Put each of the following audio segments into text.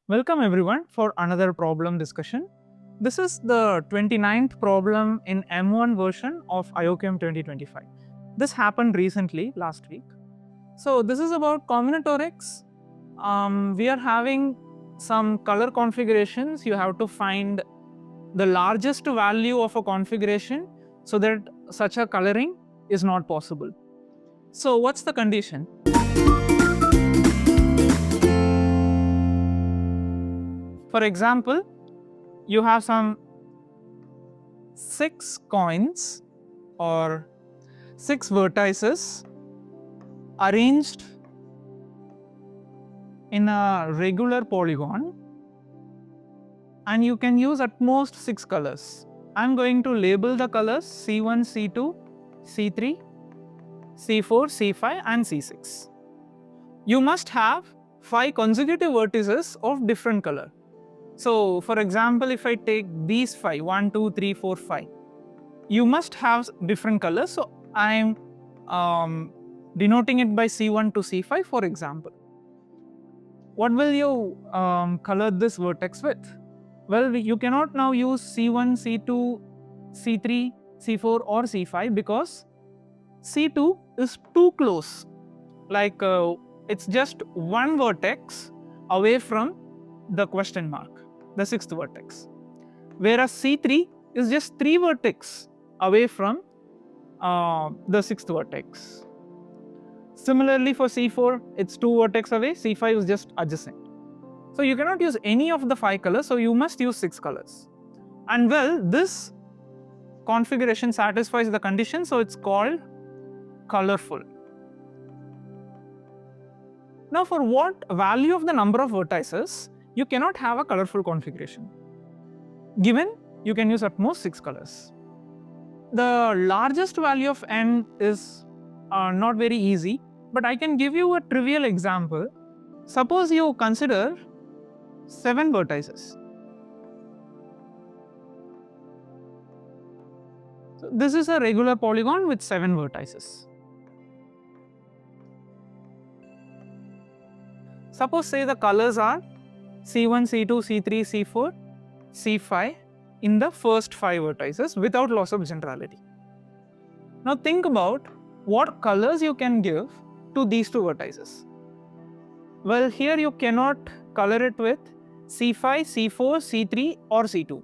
Welcome everyone for another problem discussion. This is the 29th problem in M1 version of IOQM 2025. This happened recently, last week. So this is about combinatorics. We are having some color configurations. You have to find the largest value of a configuration so that such a coloring is not possible. So what's the condition? For example, you have some 6 coins or 6 vertices arranged in a regular polygon, and you can use at most 6 colors. I'm going to label the colors C1, C2, C3, C4, C5 and C6. You must have 5 consecutive vertices of different color. So for example, if I take these 5, 1, 2, 3, 4, 5, you must have different colors. So I'm denoting it by C1 to C5 for example. What will you color this vertex with? Well, you cannot now use C1, C2, C3, C4 or C5 because C2 is too close. Like it's just one vertex away from the question mark, the 6th vertex. Whereas C3 is just 3 vertex away from the 6th vertex. Similarly for C4, it's 2 vertex away, C5 is just adjacent. So you cannot use any of the 5 colors, so you must use 6 colors. And well, this configuration satisfies the condition, so it's called colorful. Now for what value of the number of vertices, you cannot have a colorful configuration. Given, you can use at most 6 colors. The largest value of n is not very easy, but I can give you a trivial example. Suppose you consider 7 vertices. So this is a regular polygon with 7 vertices. Suppose say the colors are C1, C2, C3, C4, C5 in the first 5 vertices without loss of generality. Now think about what colors you can give to these 2 vertices. Well, here you cannot color it with C5, C4, C3 or C2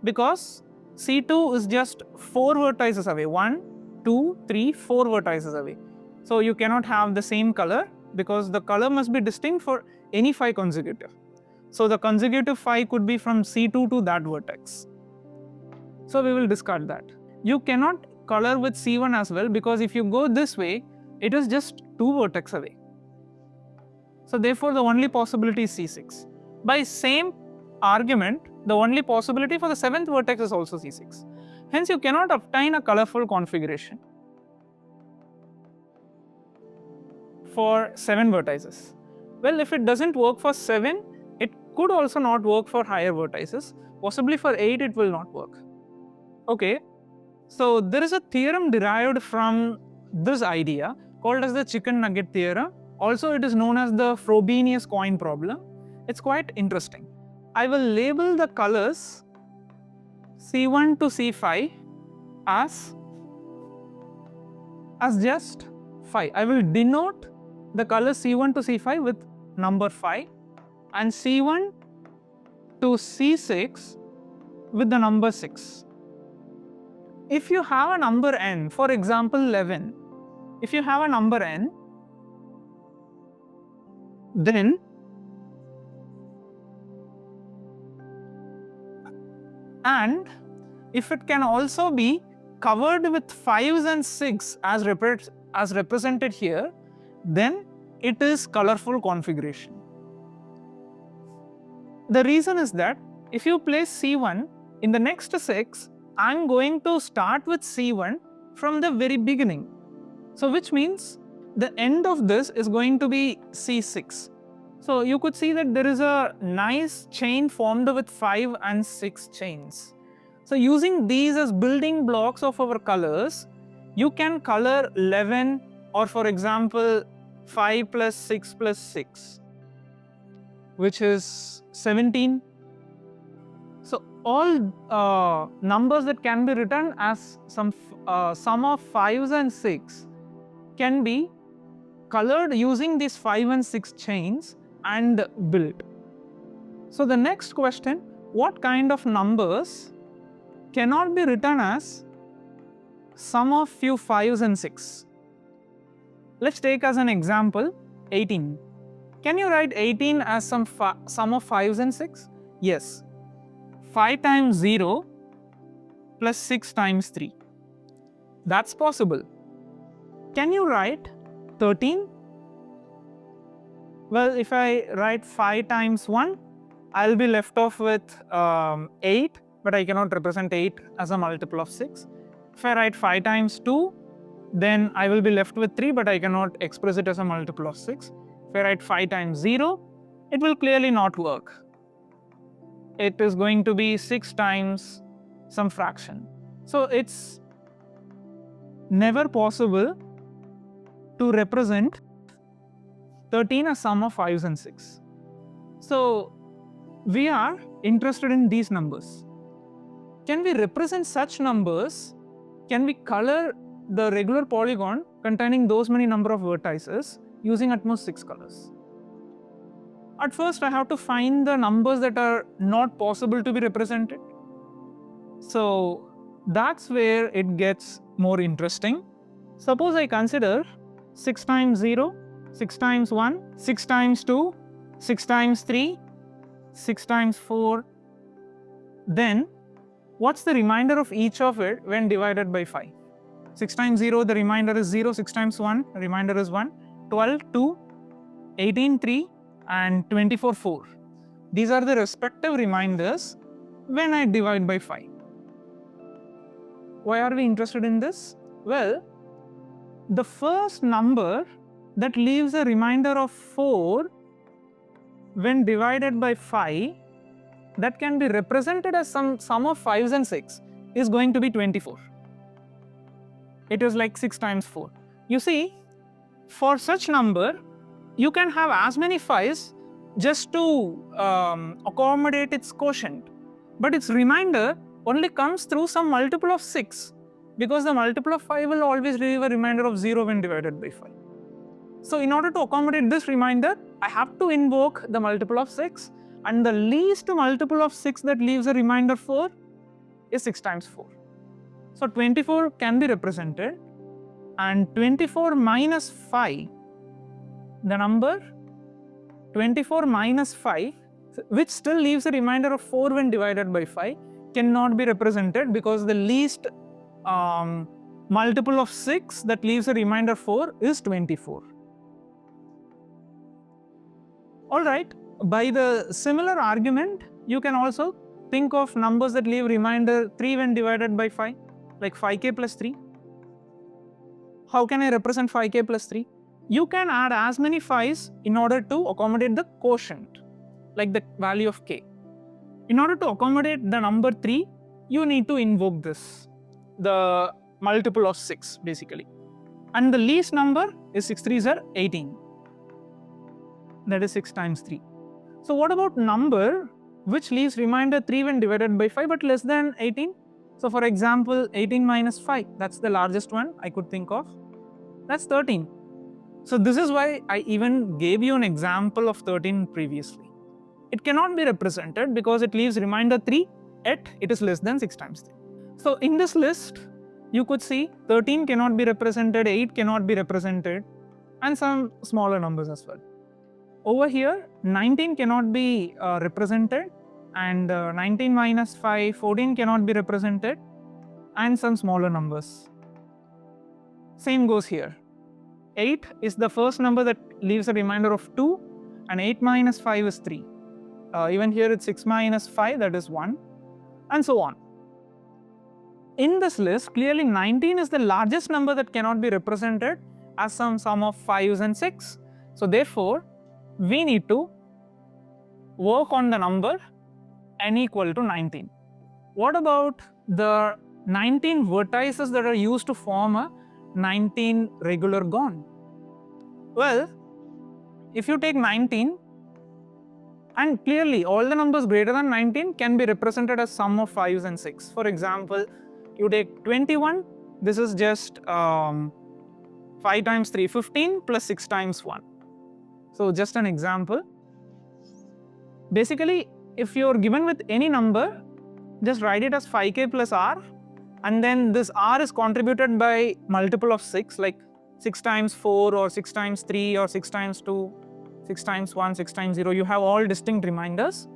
because C2 is just 4 vertices away, 1, 2, 3, 4 vertices away. So you cannot have the same color because the color must be distinct for any 5 consecutive. So the consecutive 5 could be from C2 to that vertex. So we will discard that. You cannot color with C1 as well because if you go this way, it is just 2 vertex away. So therefore the only possibility is C6. By same argument, the only possibility for the 7th vertex is also C6. Hence you cannot obtain a colorful configuration for 7 vertices. Well, if it doesn't work for 7, it could also not work for higher vertices. Possibly for 8 it will not work. Okay, so there is a theorem derived from this idea called as the chicken nugget theorem. Also it is known as the Frobenius coin problem. It's quite interesting. I will label the colors C1 to C5 as just 5. I will denote the color C1 to C5 with number 5 and C1 to C6 with the number 6. If you have a number n, for example 11, if you have a number n, then and if it can also be covered with 5s and 6 as represented here, then it is colorful configuration. The reason is that if you place C1 in the next 6, I'm going to start with C1 from the very beginning. So which means the end of this is going to be C6. So you could see that there is a nice chain formed with 5 and 6 chains. So using these as building blocks of our colors, you can color 11 or for example 5 plus 6 plus 6. which is 17. So all numbers that can be written as some sum of 5s and 6 can be colored using these 5 and 6 chains and built. So the next question, what kind of numbers cannot be written as sum of few 5s and 6? Let's take as an example 18. Can you write 18 as sum of 5s and 6? Yes. 5 times 0 plus 6 times 3. That's possible. Can you write 13? Well, if I write 5 times 1, I'll be left off with 8, but I cannot represent 8 as a multiple of 6. If I write 5 times 2, then I will be left with 3, but I cannot express it as a multiple of 6. If I write 5 times 0, it will clearly not work. It is going to be 6 times some fraction. So it's never possible to represent 13 as sum of 5s and 6. So we are interested in these numbers. Can we represent such numbers? Can we color the regular polygon containing those many number of vertices using at most 6 colors? At first, I have to find the numbers that are not possible to be represented. So that's where it gets more interesting. Suppose I consider 6 times 0, 6 times 1, 6 times 2, 6 times 3, 6 times 4. Then what's the remainder of each of it when divided by 5? 6 times 0, the remainder is 0. 6 times 1, the remainder is 1. 12, 2, 18, 3, and 24, 4. These are the respective remainders when I divide by 5. Why are we interested in this? Well, the first number that leaves a remainder of 4 when divided by 5, that can be represented as some sum of 5s and 6, is going to be 24. It is like 6 times 4. You see, for such number, you can have as many 5s just to accommodate its quotient, but its remainder only comes through some multiple of 6, because the multiple of 5 will always leave a remainder of 0 when divided by 5. So in order to accommodate this remainder, I have to invoke the multiple of 6, and the least multiple of 6 that leaves a remainder 4 is 6 times 4. So 24 can be represented, and 24 minus 5, the number 24 minus 5, which still leaves a remainder of 4 when divided by 5, cannot be represented because the least multiple of 6 that leaves a remainder 4 is 24. Alright, by the similar argument, you can also think of numbers that leave remainder 3 when divided by 5, like 5k plus 3. How can I represent 5k plus 3? You can add as many 5s in order to accommodate the quotient, like the value of k. In order to accommodate the number 3, you need to invoke this, the multiple of 6 basically. And the least number is 6 3s are 18. That is 6 times 3. So what about number which leaves remainder 3 when divided by 5 but less than 18? So for example, 18 minus 5, that's the largest one I could think of. That's 13. So this is why I even gave you an example of 13 previously. It cannot be represented because it leaves remainder 3, yet it is less than 6 times 3. So in this list, you could see 13 cannot be represented, 8 cannot be represented, and some smaller numbers as well. Over here, 19 cannot be represented, and 19 minus 5, 14 cannot be represented, and some smaller numbers. Same goes here. 8 is the first number that leaves a remainder of 2, and 8 minus 5 is 3. Even here it's 6 minus 5, that is 1, and so on. In this list, clearly 19 is the largest number that cannot be represented as some sum of 5s and 6. So therefore, we need to work on the number n equal to 19. What about the 19 vertices that are used to form a 19 regular gon? Well, if you take 19 And clearly, all the numbers greater than 19 can be represented as sum of 5s and 6. For example, you take 21, this is just 5 times 3, 15 plus 6 times 1. So just an example. Basically, if you're given with any number, just write it as 5k plus r, and then this r is contributed by multiple of 6, like 6 times 4 or 6 times 3 or 6 times 2, 6 times 1, 6 times 0. You have all distinct reminders,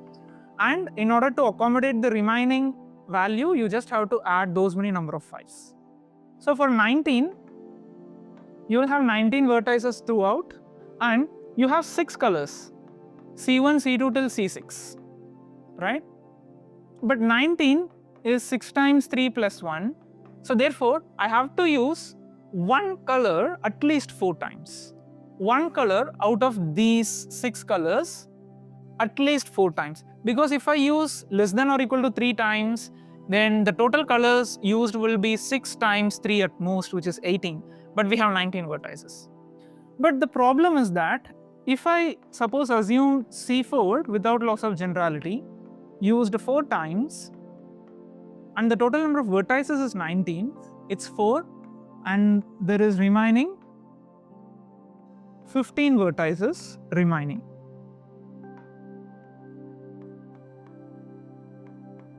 and in order to accommodate the remaining value, you just have to add those many number of 5s. So for 19, you will have 19 vertices throughout, and you have 6 colors, C1, C2 till C6, right? But 19 is 6 times 3 plus 1. So therefore, I have to use one color at least 4 times. One color out of these 6 colors at least 4 times. Because if I use less than or equal to 3 times, then the total colors used will be 6 times 3 at most, which is 18. But we have 19 vertices. But the problem is that if I suppose assume C4 without loss of generality, used 4 times, and the total number of vertices is 19, it's 4, and there is remaining 15 vertices remaining.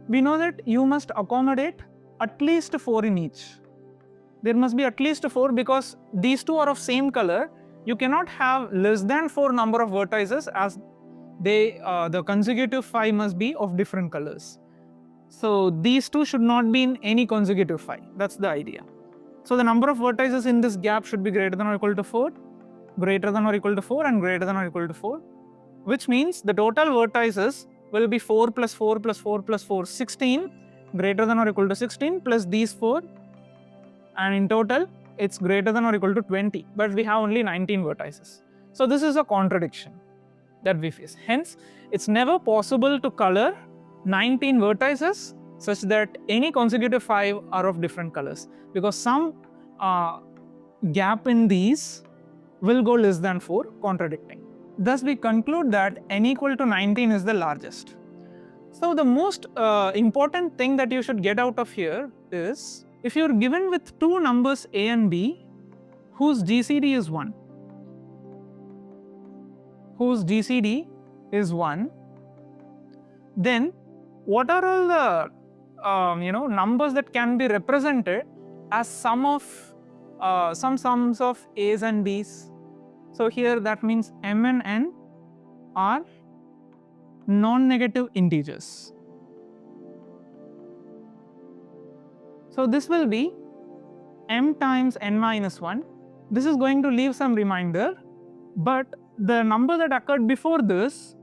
We know that you must accommodate at least 4 in each. There must be at least 4 because these two are of same color. You cannot have less than 4 number of vertices, as the consecutive 5 must be of different colors. So these two should not be in any consecutive 5. That's the idea. So the number of vertices in this gap should be greater than or equal to 4, greater than or equal to 4, and greater than or equal to 4, which means the total vertices will be 4 plus 4 plus 4 plus 4, 16, greater than or equal to 16, plus these 4, and in total it's greater than or equal to 20, but we have only 19 vertices. So this is a contradiction that we face. Hence, it's never possible to color 19 vertices such that any consecutive 5 are of different colors, because some gap in these will go less than 4, contradicting. Thus, we conclude that n equal to 19 is the largest. So the most important thing that you should get out of here is, if you're given with 2 numbers a and b whose GCD is 1, then what are all the numbers that can be represented as sum of some sums of a's and b's? So here that means m and n are non-negative integers. So this will be m times n minus 1. This is going to leave some remainder, but the number that occurred before this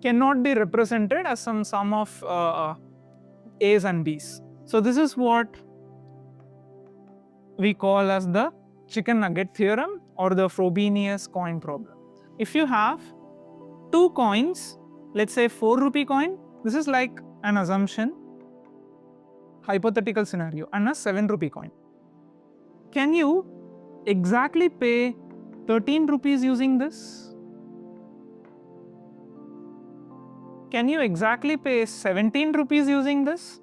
cannot be represented as some sum of a's and b's. So this is what we call as the chicken nugget theorem or the Frobenius coin problem. If you have 2 coins, let's say 4 rupee coin, this is like an assumption, hypothetical scenario, and a 7 rupee coin. Can you exactly pay 13 rupees using this? Can you exactly pay 17 rupees using this?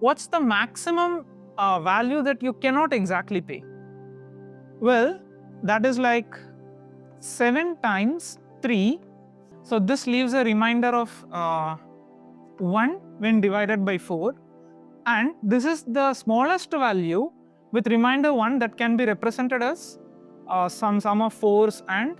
What's the maximum value that you cannot exactly pay? Well, that is like 7 times 3. So this leaves a remainder of 1 when divided by 4. And this is the smallest value with remainder 1 that can be represented as some sum of 4s and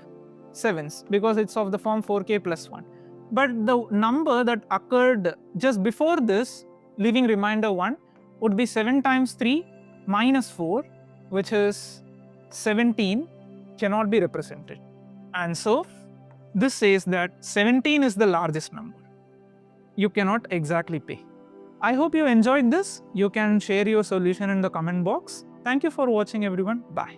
7s, because it's of the form 4k plus 1. But the number that occurred just before this, leaving remainder 1, would be 7 times 3 minus 4, which is 17, cannot be represented. And so this says that 17 is the largest number. You cannot exactly pay. I hope you enjoyed this. You can share your solution in the comment box. Thank you for watching, everyone. Bye.